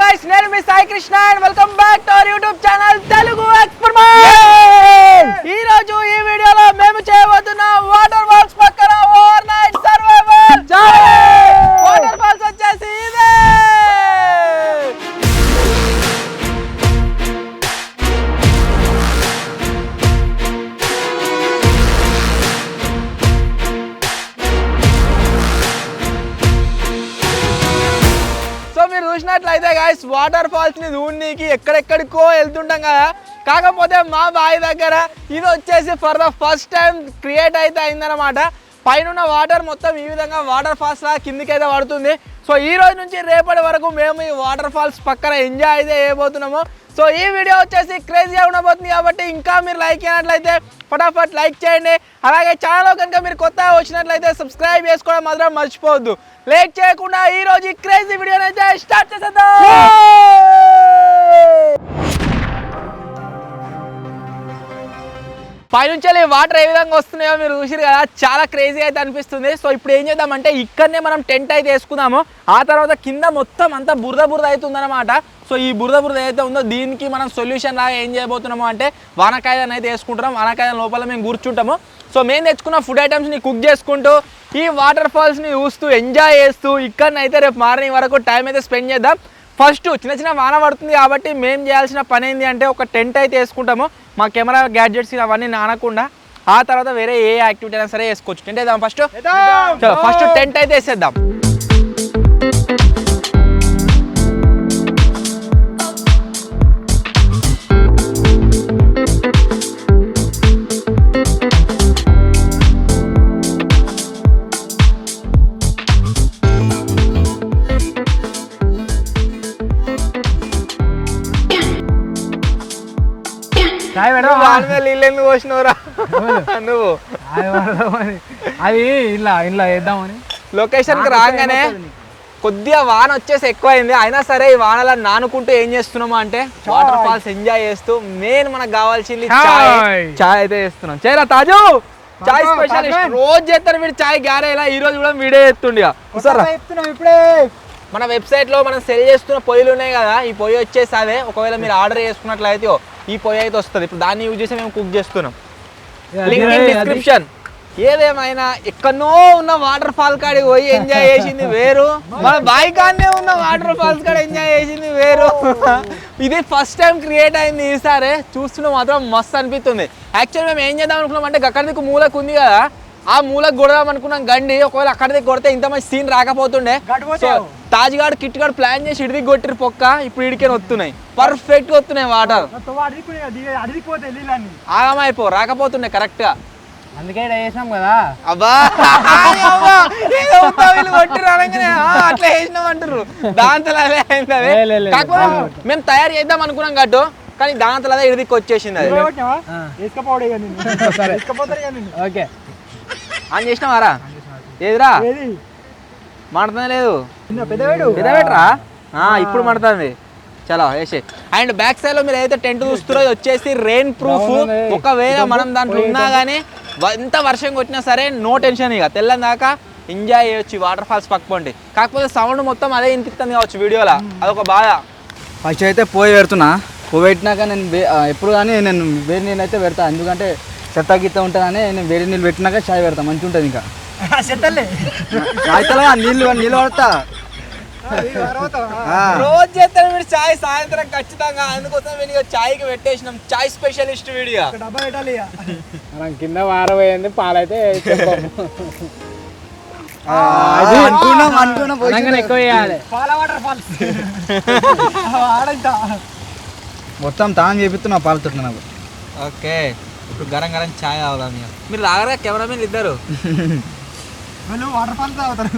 guys, నేను మీ Sai Krishna and welcome back to our YouTube channel Telugu experiment. ఈ రోజు ఈ వీడియోలో మేము చేయబోతున్న వాటర్ ఫాల్స్ పక్కన overnight survival challenge. Waterfalls వచ్చేసి ఇదే. మీరు చూసినట్లయితే గాయస్ వాటర్ ఫాల్స్ ని చూడనీకి ఎక్కడెక్కడికో వెళ్తుంటాం కదా, కాకపోతే మా బావి దగ్గర ఇది వచ్చేసి for the first time create అయితే అయిందనమాట. పైన వాటర్ మొత్తం ఈ విధంగా వాటర్ ఫాల్స్ లా కిందికి అయితే పడుతుంది. సో ఈ రోజు నుంచి రేపటి వరకు మేము ఈ వాటర్ ఫాల్స్ పక్కన ఎంజాయ్ అయితే చేయబోతున్నాము. సో ఈ వీడియో వచ్చేసి క్రేజీగా ఉండబోతుంది కాబట్టి ఇంకా మీరు లైక్ చేయనట్లయితే ఫటాఫట్ లైక్ చేయండి. అలాగే ఛానల్లో కనుక మీరు కొత్తగా వచ్చినట్లయితే సబ్స్క్రైబ్ చేసుకోవడం మాత్రం మర్చిపోవద్దు. లేట్ చేయకుండా ఈ రోజు ఈ క్రేజీ వీడియోని అయితే స్టార్ట్ చేసేద్దాం. పైనుంచి వాటర్ ఏ విధంగా వస్తున్నాయో మీరు చూసిరు కదా, చాలా క్రేజీ అయితే అనిపిస్తుంది. సో ఇప్పుడు ఏం చేద్దామంటే ఇక్కడనే మనం టెంట్ అయితే వేసుకుందాము. ఆ తర్వాత కింద మొత్తం అంతా బురద అవుతుంది అనమాట. సో ఈ బురద ఏదైతే ఉందో దీనికి మనం సొల్యూషన్ లాగా ఏం చేయబోతున్నాము అంటే వానకాయలను అయితే వేసుకుంటున్నాం. వానకాయల లోపల మేము కూర్చుంటాము. సో మేము తెచ్చుకున్న ఫుడ్ ఐటమ్స్ని కుక్ చేసుకుంటూ ఈ వాటర్ ఫాల్స్ని చూస్తూ ఎంజాయ్ చేస్తూ ఇక్కడనైతే రేపు మార్నింగ్ వరకు టైం అయితే స్పెండ్ చేద్దాం. ఫస్ట్ చిన్న వాన పడుతుంది కాబట్టి మేము చేయాల్సిన పని ఏంటి అంటే ఒక టెంట్ అయితే వేసుకుంటాము. మా కెమెరా గ్యాడ్జెట్స్ అవన్నీ నానకుండా. ఆ తర్వాత వేరే ఏ యాక్టివిటీ అయినా సరే వేసుకోవచ్చు. టెంట్ వేద్దాం ఫస్ట్ టెంట్ అయితే వేసేద్దాం. నీళ్ళు పోసినవరా నువ్వు? అది ఇలా వేద్దామని లొకేషన్ కి రాగానే కొద్దిగా వాన వచ్చేసి ఎక్కువైంది. అయినా సరే ఈ వానలా నానుకుంటూ ఏం చేస్తున్నాము అంటే వాటర్ ఫాల్స్ ఎంజాయ్ చేస్తూ మెయిన్ మనకు కావాల్సింది చాయ్ అయితే చేస్తున్నాం. చేయరా తాజు, చాయ్ స్పెషలిస్ట్ రోజు చేస్తారు వీడు చాయ్ గారేలా. ఈ రోజు కూడా వీడియో చేస్తుండే. ఇప్పుడే మన వెబ్సైట్ లో మనం సెల్ చేస్తున్న పొయ్యిలు ఉన్నాయి కదా, ఈ పొయ్యి వచ్చేసి అదే. ఒకవేళ మీరు ఆర్డర్ చేసుకున్నట్లయితే ఈ పొయ్యి అయితే వస్తుంది. ఇప్పుడు దాన్ని యూజ్ చేసి మేము కుక్ చేస్తున్నాం. Link in description. ఏదేమైనా ఎక్కడో ఉన్న వాటర్ ఫాల్ కాడికి పోయి ఎంజాయ్ చేసింది వేరు, మన బావి కాడనే ఉన్న వాటర్ ఫాల్స్ కాడ ఎంజాయ్ చేసింది వేరు. ఇది ఫస్ట్ టైం క్రియేట్ అయింది. ఈసారి చూస్తుంటే మాత్రం మస్తు అనిపిస్తుంది. యాక్చువల్ మేము ఏం చేద్దాం అనుకున్నాం అంటే అక్కడికి మూలకు ఉంది కదా, ఆ మూలకు కొడదాం అనుకున్నాం గండి. ఒకవేళ అక్కడికి కొడితే ఇంత మంచి సీన్ రాకపోతుండే. సో తాజ్గాడు కిట్గాడు ప్లాన్ చేసి ఇడికి కొట్టిరు పొక్క. ఇప్పుడు ఇడికే వస్తున్నాయి, పర్ఫెక్ట్ గా వస్తున్నాయి వాటర్. ఆగమైపో రాకపోతుండే కరెక్ట్ గా, అందుకే వేసాం కదా. అబ్బా వీళ్ళు కొట్టిరు అనగానే అట్లా వేసినాం అంటారు. దాంతో అదే అయింది. అదే కాకపోతే మేము తయారు చేద్దాం అనుకున్నాం గట్టు, కానీ దాంతో అదే ఇడికి వచ్చేసింది. అది ఓకే ఆన్ చేసినావారా? ఏదిరా మాడుతుంది లేదు పెద్దవేట్రా? ఇప్పుడు మడుతుంది. చలో వేసే. అండ్ బ్యాక్ సైడ్ లో మీరు ఏదైతే టెంట్ చూస్తారో వచ్చేసి రెయిన్ ప్రూఫ్. ఒకవేళ మనం దాంట్లో ఉన్నా కానీ ఎంత వర్షం కొట్టినా సరే నో టెన్షన్. ఇక తెల్లని దాకా ఎంజాయ్ చేయొచ్చు వాటర్ ఫాల్స్ పక్కండి. కాకపోతే సౌండ్ మొత్తం అదే వినిపిస్తుంది కావచ్చు వీడియోలో, అదొక బాధ. ఫస్ట్ అయితే పోయి పెడుతున్నా. పోయి పెట్టినాక నేను ఎప్పుడు కానీ నేను వేడి నీళ్ళు అయితే పెడతా. ఎందుకంటే చెత్త గీత ఉంటుందని నేను వేడి నీళ్ళు పెట్టినాక చాయ్ పెడతా, మంచిగా ఉంటుంది. ఇంకా నీళ్ళు పడతా రోజు చేస్తాను మీరు చాయ్ సాయంత్రం ఖచ్చితంగా. అందుకోసం నేను చాయ్కి పెట్టేసినాం. చాయ్ స్పెషలిస్ట్ వీడియో కింద వారపోయింది. పాలైతే ఎక్కువ వేయాలి. మొత్తం తాను చేపిస్తున్నా పాలతో నాకు. ఓకే, ఇప్పుడు గరం చాయ్ కావాలా? మీరు రాగరా కెమెరామెన్ ఇద్దరు వాటర్ ఫాల్స్ తాగుతారు.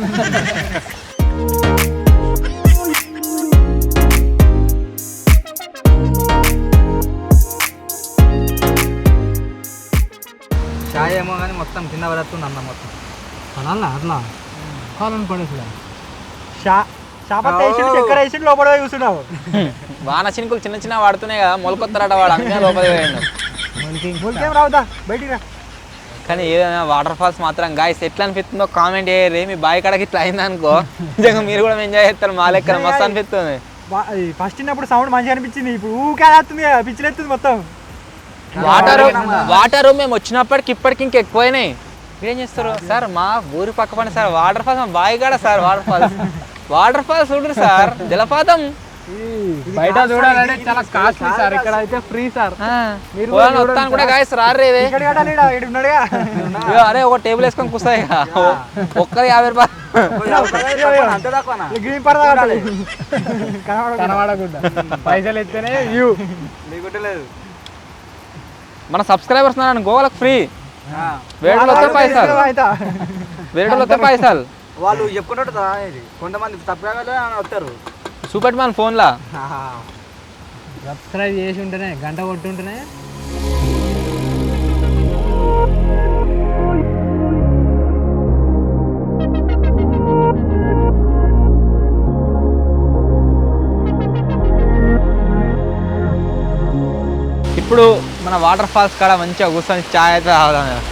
చాయ్ ఏమో కానీ మొత్తం కింద పడుతుంది అన్న. మొత్తం అలా అట్లా కావాలని పడేసి చక్కెర వేసి లోపల కూర్చున్నావు. వాన చినుకులు చిన్న వాడుతున్నాయి కదా, మొలకొత్తారట వాడు, అందుకే లోపల రావుదా బయటికి. కానీ ఏదైనా వాటర్ ఫాల్స్ మాత్రం గాయస్ ఎట్లా అనిపిస్తుందో కామెంట్ చేయరు. మీ బావి కాడకి ఇట్లా అయింది అనుకో, నిజంగా మీరు కూడా ఎంజాయ్ చేస్తారు. మా లెక్కన మస్తు అనిపిస్తుంది. ఫస్ట్ చిన్నప్పుడు సౌండ్ మంచిగా అనిపించింది, ఇప్పుడు ఊకే వస్తుంది పిచ్చిలేస్తుంది మొత్తం. వాటర్ మేము వచ్చినప్పటికి ఇప్పటికి ఇంక ఎక్కువైనాయి. ఏం చేస్తారు సార్? మా ఊరి పక్క పని సార్ వాటర్ ఫాల్స్, బావి కాడ సార్ వాటర్ ఫాల్స్ చూడరు సార్, జలపాతం బయట చూడాలంటే చాలా కాస్ట్లీ సార్, ఇక్కడ అయితే ఫ్రీ సార్. వస్తాను కూడా గాయస్ రారేదే. అరే ఒక టేబుల్ వేసుకొని కూర్చాయి ఒక్కరి 50 రూపాయలు కనబడకుండా పైసలు ఎత్తేనే వ్యూ లేదు. మన సబ్స్క్రైబర్స్ గోవాలకు ఫ్రీ, వేరేలో వస్తే పైసలు వాళ్ళు చెప్పుకుంటారు కొంతమంది తప్పుగా వస్తారు. చూపెట్టి మన ఫోన్లా సబ్స్క్రైబ్ చేసి ఉంటేనే గంట కొట్టుంటేనే. ఇప్పుడు మన వాటర్ ఫాల్స్ కాడ మంచిగా కూర్చొని చాయ్ అయితే తాగుదాం కదా.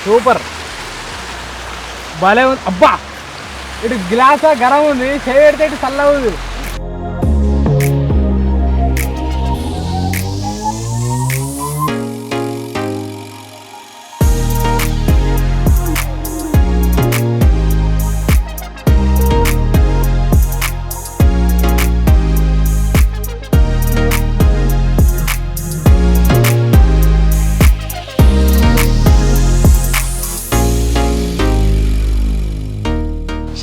సూపర్ భలే ఉంది. అబ్బా ఇటు గ్లాస్ గరం ఉంది, చేయి పెడితే ఇటు చల్లగా ఉంది.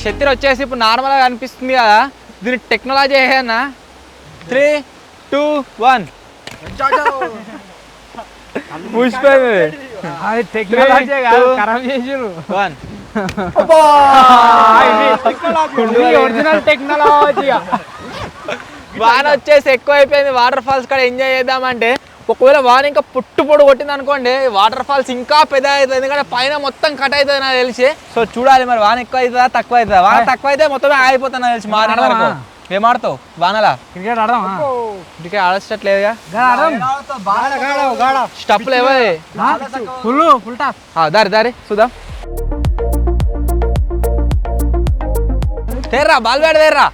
శక్తి వచ్చేసి ఇప్పుడు నార్మల్గా అనిపిస్తుంది కదా, దీని టెక్నాలజీ ఏనా? 3, 2, 1 పూసిపోయింది. అది టెక్నాలజీ కాదు, ఖరాబ్ చేసిరు. 1 ఒరిజినల్ టెక్నాలజీ. వాన వచ్చేసి ఎక్కువ అయిపోయింది. వాటర్ ఫాల్స్ కాడ ఎంజాయ్ చేద్దామంటే ఒకవేళ వాన ఇంకా పొట్టు కొట్టింది అనుకోండి, వాటర్ ఫాల్స్ ఇంకా పెద్ద అవుతుంది, ఎందుకంటే పైన మొత్తం కట్ అవుతుంది నాకు తెలిసి. సో చూడాలి మరి వాన ఎక్కువ అవుతుందా తక్కువ అవుతుందా. వాన తక్కువ అయితే మొత్తమే ఆగిపోతుంది నాకు తెలిసి. మార్నింగ్ వరకు ఏం ఆడతావు వానలా? క్రికెట్ ఆడదామా? క్రికెట్ ఆడచ్చట్లేదుగా, స్టప్పులు ఏవది ఫుల్ టాప్. దారి చూద్దాం. తేర్రా బాల్ బ్యాట్ తేర్రా,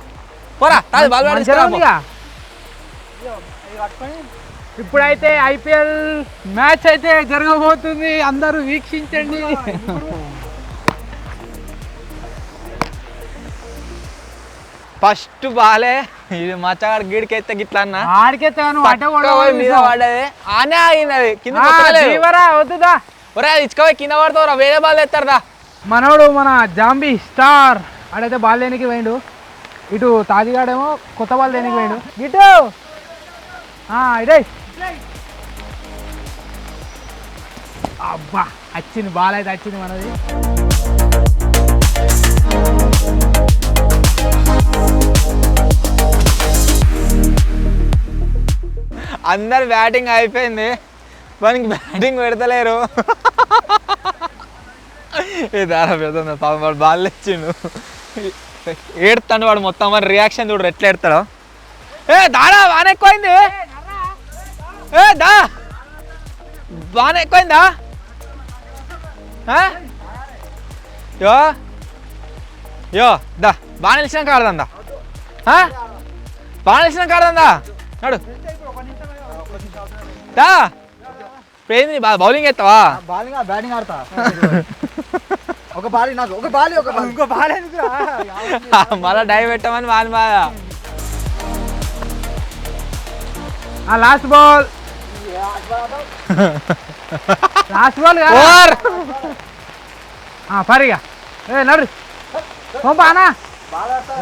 పోరా బాల్ బ్యాట్. ఇప్పుడైతే ఐపీఎల్ మ్యాచ్ అయితే జరగబోతుంది, అందరూ వీక్షించండి. ఫస్ట్ బాలే ఇది మచ్చగాడు గీడికి అయితే గిట్లా అన్న ఆడికెత్తే మీద పడ్డది, ఆనే ఆగినది కింద. వద్దుదా ఒరే అది ఇచ్చుకోవే, కింద పడతావురా, వేరే బాల్ ఎత్తారుదా. మనోడు మన జాంబీ స్టార్ ఆడైతే బాల్ దేనికి పోయిండు, ఇటు తాజిగాడేమో కొత్త బాల్ దేనికి పోయిండు. ఇటు ఇడే అబ్బా వచ్చింది బాల్ అయితే వచ్చింది మనది. అందరు బ్యాటింగ్ అయిపోయింది, మనకి బ్యాటింగ్ పెడతలేరు. ఏ దారా పెడుతుంది పాపం, వాడు బాల్ ఇచ్చిండు, ఏడుతాడు వాడు మొత్తం. మరి రియాక్షన్ చూడరు ఎట్లా ఏడతాడో. దాడా వాన ఎక్కువైంది, దా వాన ఎక్కువైందా? యో దా బాగా నిలిచినాక ఆడదా, బాగా నిలిచినాక ఆడదా నాడు. దా ఏంది బౌలింగ్ ఎత్తావా? బ్యాటింగ్ ఆడతా. ఒక బాల్ నాకు, ఒక బాల్ ఇంకో బాల్ మళ్ళా డై పెట్టమని వాని బాధ. లాస్ట్ బాల్ ఓవర్ పరిగా నడు పంప అనా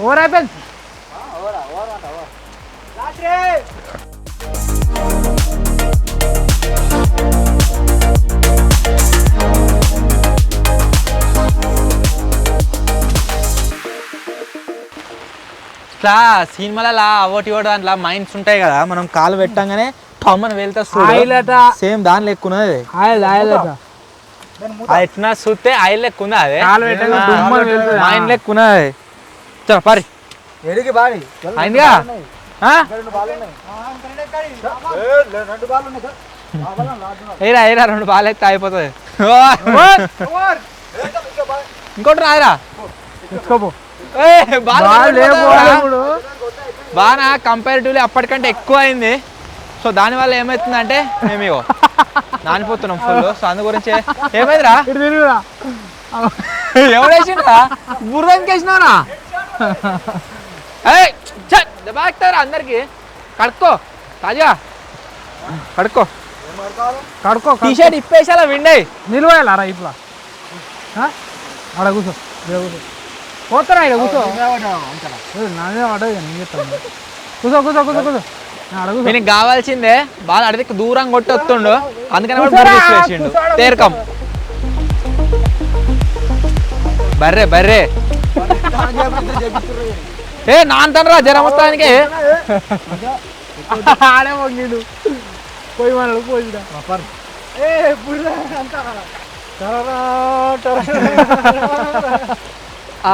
ఓవర్ అయిపోయింది. ఇట్లా సినిమాల అవటి దాంట్లో మైండ్స్ ఉంటాయి కదా, మనం కాలు పెట్టంగానే టమ్మని వెళ్తా సేమ్ దాని లెక్కున్నది. ఎట్లా చూస్తే ఆయిల్ లెక్కున్నా అదే మైండ్ లెక్కున్నది. చలో పరి అయిందిగా. ఏరా 2 బాల్ అయితే అయిపోతుంది. ఇంకోటి రాయరా తెచ్చుకోపో బాగా కంపారిటివ్లీ అప్పటికంటే ఎక్కువ అయింది. సో దానివల్ల ఏమవుతుందంటే మేము ఇగో నానిపోతున్నాం ఫుల్. సో అందు గురించి ఏమైందిరా ఎవడేసిండ్రా బుర్రకి వేసినారా బాగుతారా అందరికి కడుక్కో తాజా కడుక్కో కడుక్కో టీ షర్ట్ ఇప్పేసి అలా విండయి నిలవేయాలరా ఇట్లా ఆడ కూర్చో కూర్చో పోతారా ఇక్కడ కూర్చో నాదే పడదు నేను చెప్తాను కూర్చో కూర్చో కూర్చో కూర్చో దీనికి కావాల్సిందే బాగా అడిగి దూరం కొట్టి వస్తుండు అందుకని వేసిండు తేరకం బర్రే బర్రే ఏ నాంతనరా జ్వరం వస్తానికి ఆడే వంగిడు పోయి మనడు పోయిడా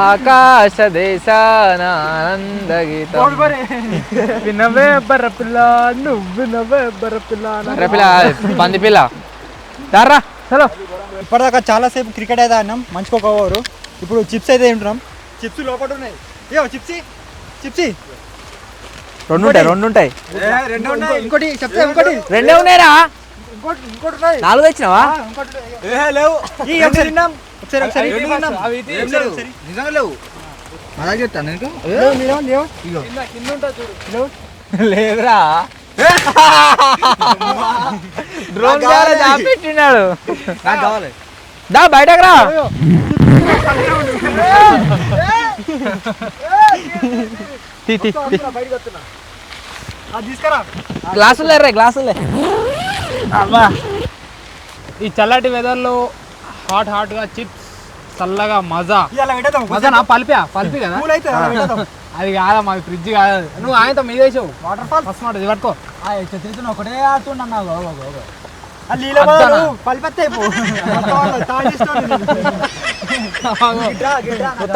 ఆకాశ దేశాన ఆనంద గీతం వినవే బర్ర పిల్ల నువ్వు వినవే బర్ర పిల్ల పంది పిల్ల దారా చలో. ఇప్పటిదాకా చాలాసేపు క్రికెట్ అయితే ఆడినాం మంచిగా ఒక ఓవరు. ఇప్పుడు చిప్స్ అయితే తింటున్నాం. చిప్స్ లోపల ఉన్నాయి. చిప్సీ చిప్సీ రెండు ఉంటాయి ఇంకోటి చెప్తే ఇంకోటి రెండే ఉన్నాయిరా ఇంకోటి ఉన్నాయి. 4 తెచ్చినావా లేవు తిన్నాం ఒకసారి నిజంగా లేవు అలాగే చెప్తాను నీకు లేదురా డ్రోన్ పెట్టినాడు నాకు కావాలి దా బయటకు రా తీసుకురా గ్లాసులు లేరే గ్లాసులే అబ్బా ఈ చల్లటి వెదర్లో హాట్గా చిప్స్ చల్లగా మజా మజా పల్పి కదా అది కాదా మాది ఫ్రిడ్జ్ కాదు. నువ్వు ఆయనతో మీద వేసావు వాటర్ ఫాల్ ఫస్ట్ మాట ఇది పట్టుకో తిరుగుతున్నా ఒకటే ఆడుతున్నా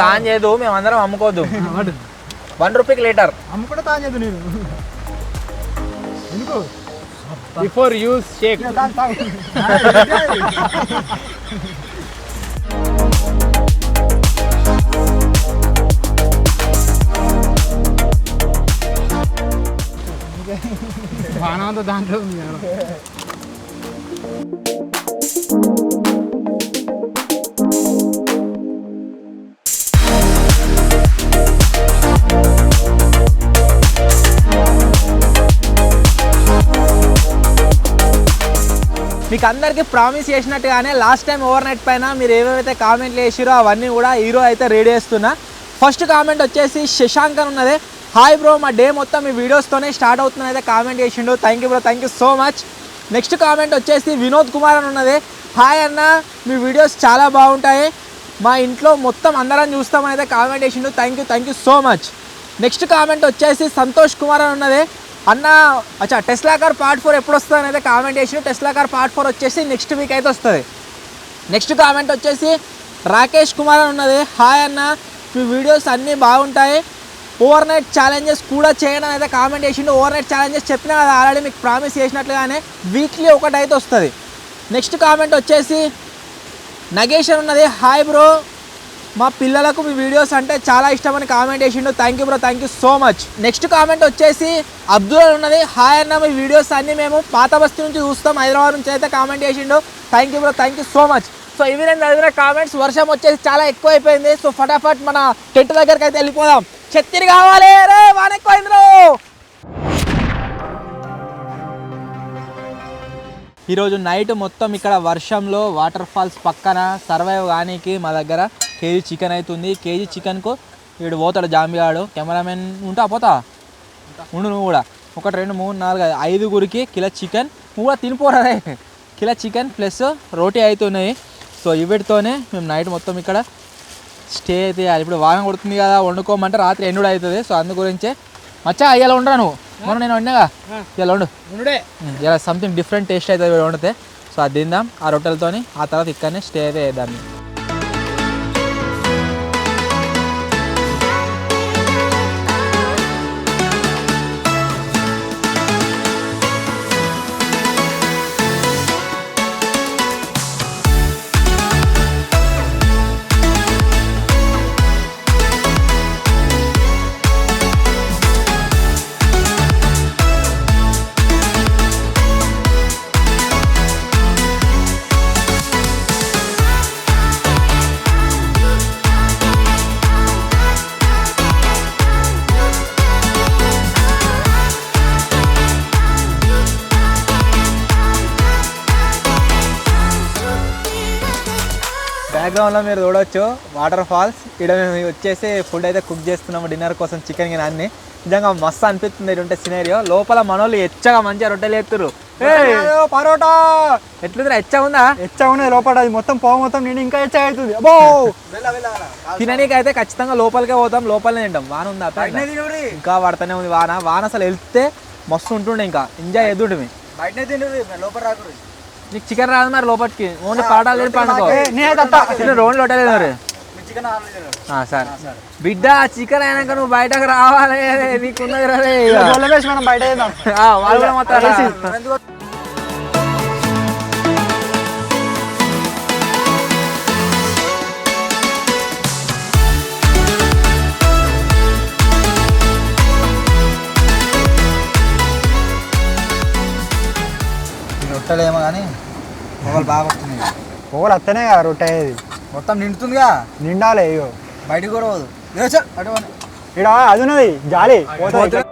తాన్ చేయదు మేమందరం అమ్ముకోవద్దు 1 రూపీకి లీటర్ అమ్ముకుంటే తాను చేయదు నేను ఎందుకు బిఫోర్ యూస్ షేక్. బాణంతో దాంట్లో ఉంది. మీకు అందరికీ ప్రామిస్ చేసినట్టుగానే లాస్ట్ టైం ఓవర్ నైట్ పైన మీరు ఏవేవైతే కామెంట్లు వేసిరో అవన్నీ కూడా హీరో అయితే రెడీ చేస్తున్నా. ఫస్ట్ కామెంట్ వచ్చేసి శశాంక్ అని ఉన్నది. హాయ్ బ్రో, మా డే మొత్తం మీ వీడియోస్తోనే స్టార్ట్ అవుతుందని అయితే కామెంట్ చేసిండు. Thank you bro, thank you so much. Next comment వచ్చేసి వినోద్ కుమార్ అని ఉన్నది. హాయ్ అన్న, మీ వీడియోస్ చాలా బాగుంటాయి, మా ఇంట్లో మొత్తం అందరం చూస్తామని అయితే కామెంట్ చేసిండు. Thank you so much. Next comment వచ్చేసి సంతోష్ కుమార్ అని ఉన్నది. అన్న టెస్లా కార్ పార్ట్ 4 ఎప్పుడు వస్తుంది అని అయితే కామెంట్ చేసిండు. టెస్లా కార్ పార్ట్ 4 వచ్చేసి నెక్స్ట్ వీక్ అయితే వస్తుంది. నెక్స్ట్ కామెంట్ వచ్చేసి రాకేష్ కుమార్ అని ఉన్నది. హాయ్ అన్న, మీ వీడియోస్ అన్నీ బాగుంటాయి, ఓవర్ నైట్ ఛాలెంజెస్ కూడా చేయడం అయితే కామెంట్ చేసిండు. ఓవర్ నైట్ ఛాలెంజెస్ చెప్పినా కదా ఆల్రెడీ మీకు ప్రామిస్ చేసినట్లుగానే వీక్లీ ఒకటి అయితే వస్తుంది. నెక్స్ట్ కామెంట్ వచ్చేసి నగేష్ అని ఉన్నది. హాయ్ బ్రో, మా పిల్లలకు మీ వీడియోస్ అంటే చాలా ఇష్టమని కామెంట్ చేసిండు. Thank you bro, thank you so much. Next comment వచ్చేసి అబ్దుల్ అని ఉన్నది. హాయ్ అన్న, మీ వీడియోస్ అన్నీ మేము పాత బస్తీ నుంచి చూస్తాం, హైదరాబాద్ నుంచి అయితే కామెంట్ చేసిండు. Thank you bro, thank you so much. So ఇవి నేను చదివిన కామెంట్స్. వర్షం వచ్చేసి చాలా ఎక్కువ అయిపోయింది. సో ఫటాఫట్ మన టెంట్ దగ్గరికి అయితే వెళ్ళిపోదాం. చెత్తిరి కావాలి రే, వాన ఎక్కువైందిరో. ఈరోజు నైట్ మొత్తం ఇక్కడ వర్షంలో వాటర్ ఫాల్స్ పక్కన సర్వైవ్ కానీకి మా దగ్గర కేజీ చికెన్ అవుతుంది. కేజీ చికెన్కు వీడు పోతాడు జాంబిగాడు. కెమెరామెన్ ఉంటా పోతా ఉండు నువ్వు కూడా. 1 2 3 4 5గురికి కిలో చికెన్. నువ్వు కూడా తినిపోరాదే. కిలో చికెన్ ప్లస్ రోటీ అవుతున్నాయి. సో ఇవిటితోనే మేము నైట్ మొత్తం ఇక్కడ స్టే అయితే చేయాలి. ఇప్పుడు వాన కొడుతుంది కదా, వండుకోమంటే రాత్రి ఎండు అవుతుంది. సో అందు గురించే మచ్చా అయ్యాల ఉండరా నువ్వు, మొన్న నేను వండినాగా ఇలా వండు. ఇలా సంథింగ్ డిఫరెంట్ టేస్ట్ అవుతుంది వండితే. సో అది తిందాం ఆ రొట్టెలతోని. ఆ తర్వాత ఇక్కడనే స్టే అయితే చేద్దాం. బ్యాక్గ్రౌండ్లో మీరు చూడొచ్చు వాటర్ ఫాల్స్. ఇక్కడ మేము వచ్చేసి ఫుడ్ అయితే కుక్ చేస్తున్నాము డిన్నర్ కోసం, చికెన్ గిన్నె అన్ని. నిజంగా మస్తు అనిపిస్తుంది ఇటు ఉంటే సినేరియో. లోపల మనోళ్ళు ఎచ్చగా మంచిగా రొట్టెలు ఎత్తురు. పరోటా ఎట్లుందిరా, ఎచ్చగా ఉందా? ఎచ్చగా ఉన్నది లోపల, అది మొత్తం పొగ మొత్తం నేను ఇంకా ఎచ్చగా అవుతుంది. అబ్బో తిననీకి అయితే ఖచ్చితంగా లోపలికే పోతాం, లోపలనే తింటాం. వాన ఉందా? ఇంకా పడుతూనే ఉంది వాన. వాన అసలు వెళ్తే మస్తు ఉంటుండే, ఇంకా ఎంజాయ్ ఎదుటి. బయటనే తింటుంది లోపల రాకూడదు. నీకు చికెన్ రాదు మరి లోపలికి, ఓన్లీ పరోటాలు తిని పండుకో. రోడ్లు కొట్టలేదు మరి. సరే బిడ్డ, చికెన్ అయినాక నువ్వు బయటకు రావాలి, నీకున్నది మనం బయట వాళ్ళు కూడా మొత్తం. రొట్టెలేమో కానీ పొగలు బాగా వస్తున్నాయి. పొగలు వస్తేనే కదా రొట్టె అయ్యేది. మొత్తం నిండుతుందిగా, నిండాలి. అయ్యో బయటికి కూడా పోదు. అటు ఇక్కడ అది ఉన్నది జాలి పోతుంది.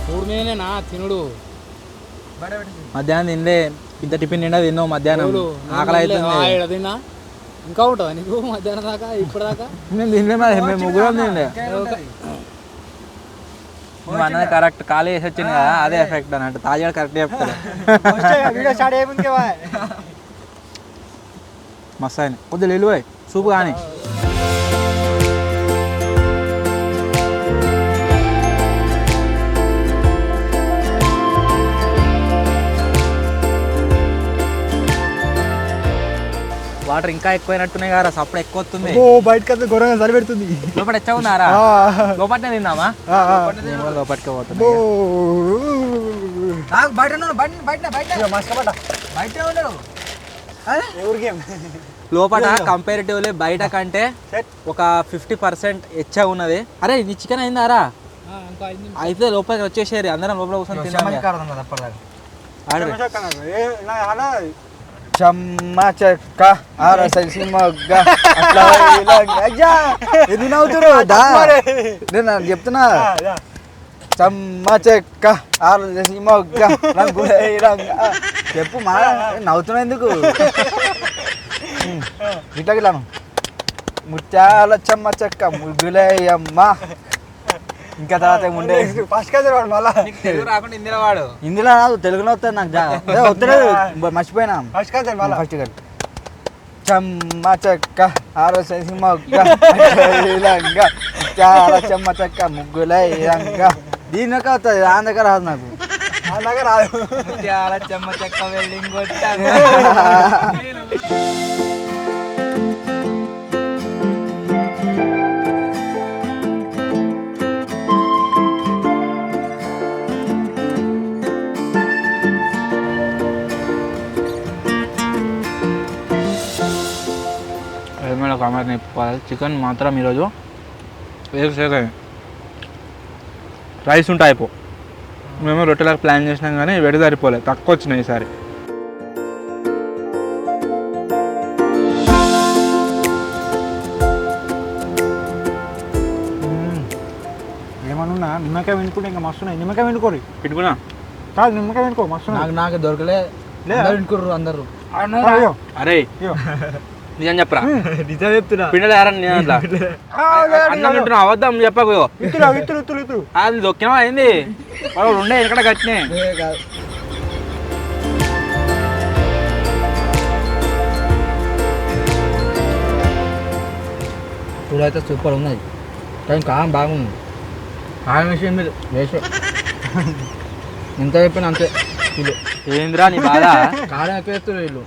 మూడు మీదనేనా తినుడు? మధ్యాహ్నం తినలే, ఇంత టిఫిన్ నిండా తిన్నావు మధ్యాహ్నం. ఆకలి అవుతుంది. తిన్నా ఇంకా ఉంటుందా నీకు మధ్యాహ్నం దాకా ఇప్పటిదాకా? మేము తినలే, మేము ముగ్గురం తినలే. నువ్వు అన్నది కరెక్ట్, ఖాళీ వేసి వచ్చింది కదా అదే ఎఫెక్ట్ అన్నట్టు. తాజాడు కరెక్ట్ చెప్తాడు. మస్తు అయినా కొద్దిగా నిలువాయి సూపు కానీ. వాటర్ ఇంకా ఎక్కువైనట్టున్నాయి కదా, సప్పుడు ఎక్కువ వస్తుంది. బయటకి ఘోరంగా చలి పెడుతుంది. లోపల ఎచ్చా ఉన్నారా? లోపలనే తిందామా? లోపలికే పోతుంది. లోపల కంపారిటివ్లీ బయట కంటే ఒక 50% ఎచ్చా ఉన్నది. అరే నీ చికెన్ అయిందారా? అయితే లోపలికి వచ్చేసేది, అందరం లోపల కూర్చొని తిన్నాం. చెమ్మ చెక్క ఆరససి మొగ్గ అట్లా ఎందుకు నవ్వుతురు? నేను చెప్తున్నా, చెమ్మ చెక్క ఆరససి మొగ్గ చెప్పు. మా నవ్వుతున్నా ఎందుకు? ఇట్లా గిట్లాను ముత్యాల చెమ్మ చెక్క ముగ్గులేయమ్మ. ఇంకా తర్వాత ఉండే తెలుగు రాకుండా ఇందులో వాడు. ఇందులో తెలుగులో వస్తుంది నాకు వస్తలేదు, మర్చిపోయినా. ఫస్ట్ చెమ్మ చెక్క ఆరసేసి మొగ్గ చాలా చెమ్మ చెక్క ముగ్గులై రంగ. దీని యొక్క వస్తుంది, దాని దగ్గర రాదు నాకు. చాలా చెమ్మ చెక్క వెల్డింగ్ కొట్టాను. కామెడీ నింపుకోవాలి. చికెన్ మాత్రం ఈరోజు రైస్ ఉంటే అయిపో. మేము రొట్టెలకు ప్లాన్ చేసినాం కానీ వెడి సరిపోలేదు, తక్కువ వచ్చినాయి ఈసారి. ఏమన్నా నిమ్మకాయ వెనుకుంటే ఇంకా మస్తున్నాయి. నిమ్మకాయ వెనుకోరు పెట్టుకున్నా కాదు, నిమ్మకాయ వెనుకో మస్తు. నాకు దొరకలే, వినుకోరు అందరు. అరే నిజం చెప్పరా? నిజం చెప్తున్నా. పిండలు అన్నం తింటున్నా, అవద్దాం చెప్పకు. అది దొక్కినా అయింది, వాళ్ళు ఉండే ఎక్కడ కట్టినాయి. చూడైతే సూపర్ ఉన్నది, కానీ కారం బాగుంది. కారం విషయం మీరు వేసే ఎంత చెప్పినా అంతే. వీళ్ళు ఏంద్రా నీ బాధ? కారం ఎక్కువ వేస్తారు వీళ్ళు.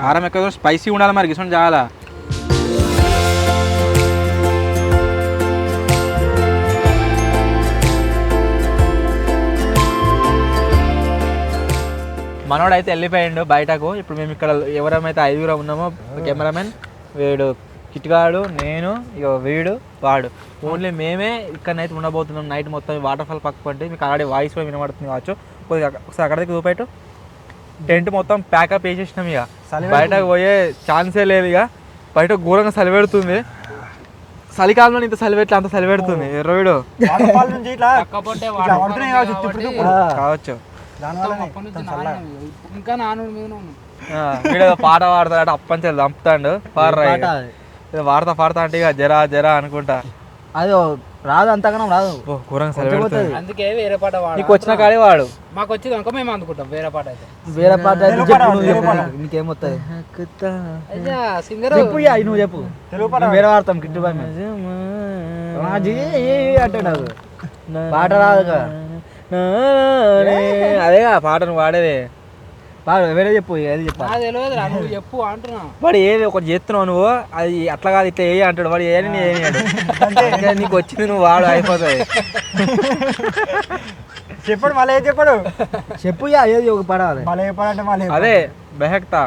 కారం ఎక్కువ స్పైసీ ఉండాలి మరి, గిసం చాలా. మనోడైతే వెళ్ళిపోయిండు బయటకు. ఇప్పుడు మేము ఇక్కడ ఎవరమైతే 5 ఉన్నామో, కెమెరామెన్ వీడు, కిట్గాడు, నేను, ఇక వీడు, వాడు, ఓన్లీ మేమే ఇక్కడనైతే ఉండబోతున్నాం నైట్ మొత్తం. వాటర్ ఫాల్ పక్క పట్టి మీకు ఆల్రెడీ వాయిస్ పోయి వినబడుతుంది కావచ్చు. కొద్దిగా ఒకసారి అక్కడికి చూపెట్టు. టెంట్ మొత్తం ప్యాకప్ వేసేసినాం, ఇక బయటకు పోయే ఛాన్సే లేదు. ఇక బయట ఘోరంగా చలి పెడుతుంది. చలికాలంలో ఇంత చలి పెట్టి అంత చలి పెడుతుంది ఎర్రవిడు వాటర్ఫాల్ నుంచి ఇట్లా కాకపోతే ఇట్లా పడుతున్నాయి కావచ్చు ఇప్పుడు కావచ్చు. ఇంకా నానుడు మీద వీడు పాట పాడతాడు అప్పంచెలు చంపుతాడు పాడతా అంటే ఇక జరా జరా అనుకుంటా. అది రాదు, అంతగానం రాదు. కూరంగా చలి పెడుతుంది. అందుకే వేరే పాట వాడు. నీకు వచ్చిన కాడే వాడు. మాకు వచ్చింది అనుకో మేము అందుకుంటాం వేరే పాట అయితే. వేరే పాట నీకేమొస్తుంది సింగర్ చెప్పు, నువ్వు చెప్పు. తెలుగు పాట వేరే వాడతాం కిట్టు బాయ్ అంటాడు. పాట రాదుగా. అదేగా పాట నువ్వు వాడేది. వేరే చెప్పు, ఏది చెప్పు. తెలియదు నువ్వు చెప్పు అంటున్నా. వాడు ఏది ఒకటి చేస్తున్నావు నువ్వు, అది అట్లా కాదు ఇట్లా ఏ అంటాడు వాడు. ఏని నీ ఏమి నీకు వచ్చింది నువ్వు వాడు అయిపోతుంది. చెప్పడు మళ్ళీ ఏం చెప్పడు చెప్పు ఏది ఒక పడాలి. మళ్ళీ ఏ పాట అంటే మళ్ళీ అదే బెహక్తా.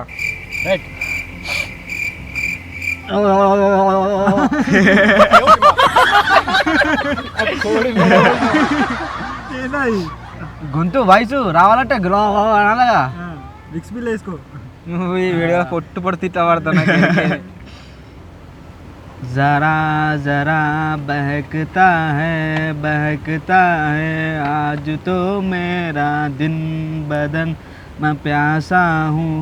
గొంతు వాయిస్ రావాలంటే అనాలగా. విక్స్ బిల్ వేసుకో. నువ్వు ఈ వీడియో పొట్టు పొట్టు తిట్ట పడతాను. जरा जरा बहकता है आज तो मेरा दिन बदन मैं प्यासा हूँ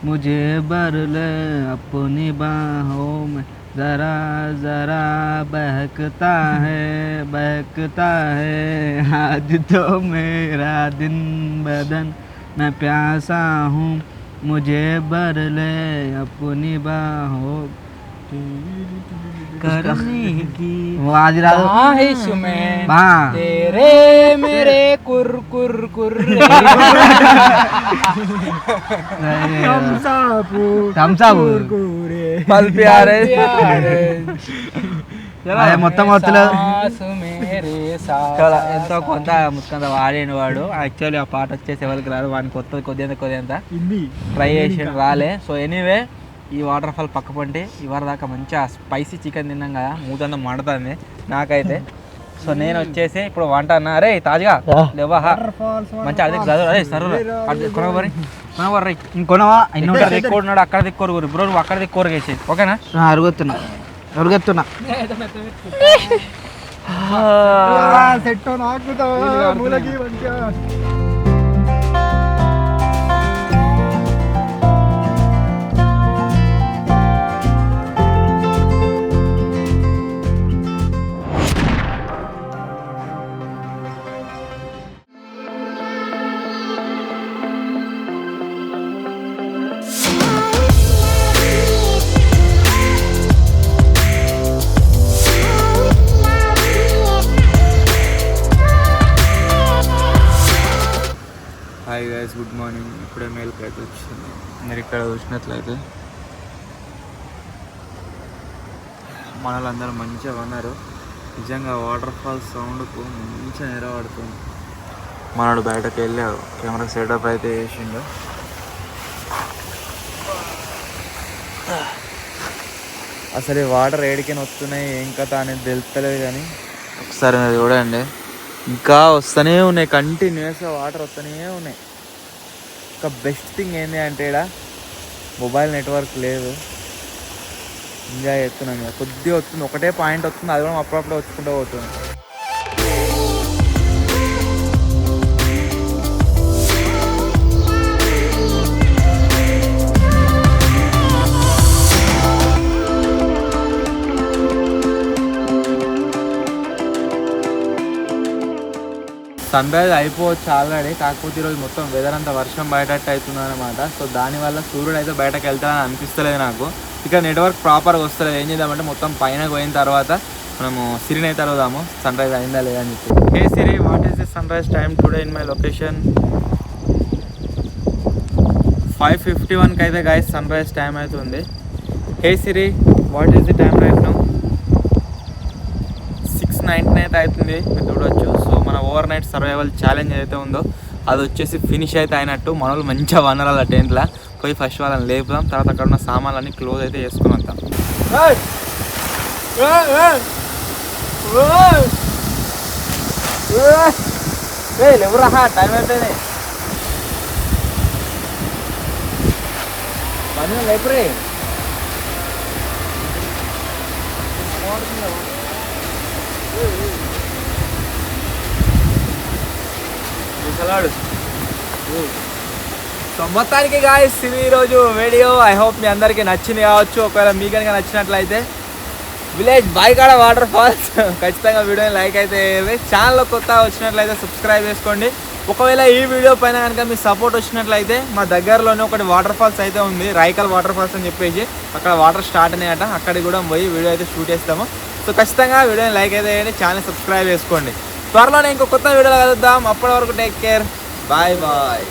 मुझे भर ले अपनी बाहों में जरा जरा बहकता है आज तो मेरा दिन बदन मैं प्यासा हूँ मुझे भर ले अपनी बाहों करने की ख्वाहिश में तेरे मेरे कुर कुर कुर మొత్తం ఎంతో కొంత ముస్కంత వాడేను వాడు. యాక్చువల్లీ ఆ పాట వచ్చేసి ఎవరికి రాదు, వాడిని కొద్దింత ట్రై చేసి రాలే. సో ఎనీవే ఈ వాటర్ ఫాల్ పక్క పంటే ఇవాళ దాకా మంచిగా స్పైసీ చికెన్ తిన్నాం కదా, మూతంతా మండుతుంది నాకైతే. సో నేను వచ్చేసి ఇప్పుడు వంట అన్నా. అరే తాజా లేవా మంచిగా అదే చదువు. అదే సరే కొనబర్రీ ఇంకొనవా దిక్కున్నాడు అక్కడ దిక్కోరు బ్రో, నువ్వు అక్కడ దిక్కోరు వేసి ఓకేనా. అరుగుతున్నా సెట్ నాకుతా మూలకి మంచిగా. Hi guys, good morning. ఇప్పుడే మేల్కి అయితే వచ్చింది. మీరు ఇక్కడ చూసినట్లయితే మనలందరూ మంచిగా ఉన్నారు. నిజంగా వాటర్ ఫాల్ సౌండ్కు మంచిగా నిలబడుతుంది. మనడు బయటకు వెళ్ళాడు, కెమెరా సెటప్ అయితే వేసిండు. అసలు ఈ వాటర్ ఏడికైనా వస్తున్నాయి ఏం కథ అనేది తెలుస్తలేదు, కానీ ఒకసారి మీరు చూడండి, ఇంకా వస్తూనే ఉన్నాయి, కంటిన్యూస్గా వాటర్ వస్తూనే ఉన్నాయి. ఇంకా బెస్ట్ థింగ్ ఏంటి అంటే ఇక్కడ మొబైల్ నెట్వర్క్ లేదు, ఎంజాయ్ చేస్తున్నాం. ఇక కొద్దిగా వస్తుంది, ఒకటే పాయింట్ వస్తుంది, అది కూడా అప్పుడప్పుడు వచ్చుకుంటూ పోతుంది. సన్ రైజ్ అయిపోవచ్చు ఆల్రెడీ, కాకపోతే ఈరోజు మొత్తం వెదర్ అంతా వర్షం బయటట్టు అవుతుంది అనమాట. సో దానివల్ల సూర్యుడు అయితే బయటకు వెళ్తాడని అనిపిస్తలేదు నాకు. ఇక నెట్వర్క్ ప్రాపర్గా వస్తలేదు. ఏం చేద్దామంటే మొత్తం పైన పోయిన తర్వాత మనము సిరిని అయితే అడుగుదాము సన్ రైజ్ అయిందా లేదా అని చెప్పి. Hey Siri, what is the sunrise time today in my location? 5:51కి అయితే గైస్ సన్ రైజ్ టైం అవుతుంది. Hey Siri, what is the time right now? 6:19 అయితే అవుతుంది, మీరు చూడవచ్చు. సో మన ఓవర్ నైట్ సర్వైవల్ ఛాలెంజ్ ఏదైతే ఉందో అది వచ్చేసి ఫినిష్ అయితే అయినట్టు. మన వాళ్ళు మంచిగా వనరాల టెంట్లో పోయి ఫస్ట్ వాళ్ళని లేపుదాం, తర్వాత అక్కడ ఉన్న సామాన్లన్నీ క్లోజ్ అయితే చేసుకుని వస్తాం. ఎవరా టైం అయిపోయింది, పని లేపురే. సో మొత్తానికి గాయస్ ఇది ఈరోజు వీడియో. ఐ హోప్ మీ అందరికీ నచ్చింది కావచ్చు. ఒకవేళ మీ కనుక నచ్చినట్లయితే విలేజ్ బాయికాడ వాటర్ ఫాల్స్ ఖచ్చితంగా వీడియోని లైక్ అయితే వేయండి. ఛానల్లో కొత్త వచ్చినట్లయితే సబ్స్క్రైబ్ చేసుకోండి. ఒకవేళ ఈ వీడియో పైన కనుక మీ సపోర్ట్ వచ్చినట్లయితే మా దగ్గరలోనే ఒకటి వాటర్ ఫాల్స్ అయితే ఉంది, రాయికల్ వాటర్ ఫాల్స్ అని చెప్పేసి. అక్కడ వాటర్ స్టార్ట్ అయినాయట, అక్కడికి కూడా పోయి వీడియో అయితే షూట్ చేస్తాము. సో ఖచ్చితంగా వీడియోని లైక్ అయితే వేయండి, ఛానల్ సబ్స్క్రైబ్ చేసుకోండి. త్వరలోనే ఇంకో కొత్త వీడియోలో కలుద్దాం. అప్పటి వరకు టేక్ కేర్, బాయ్ బాయ్.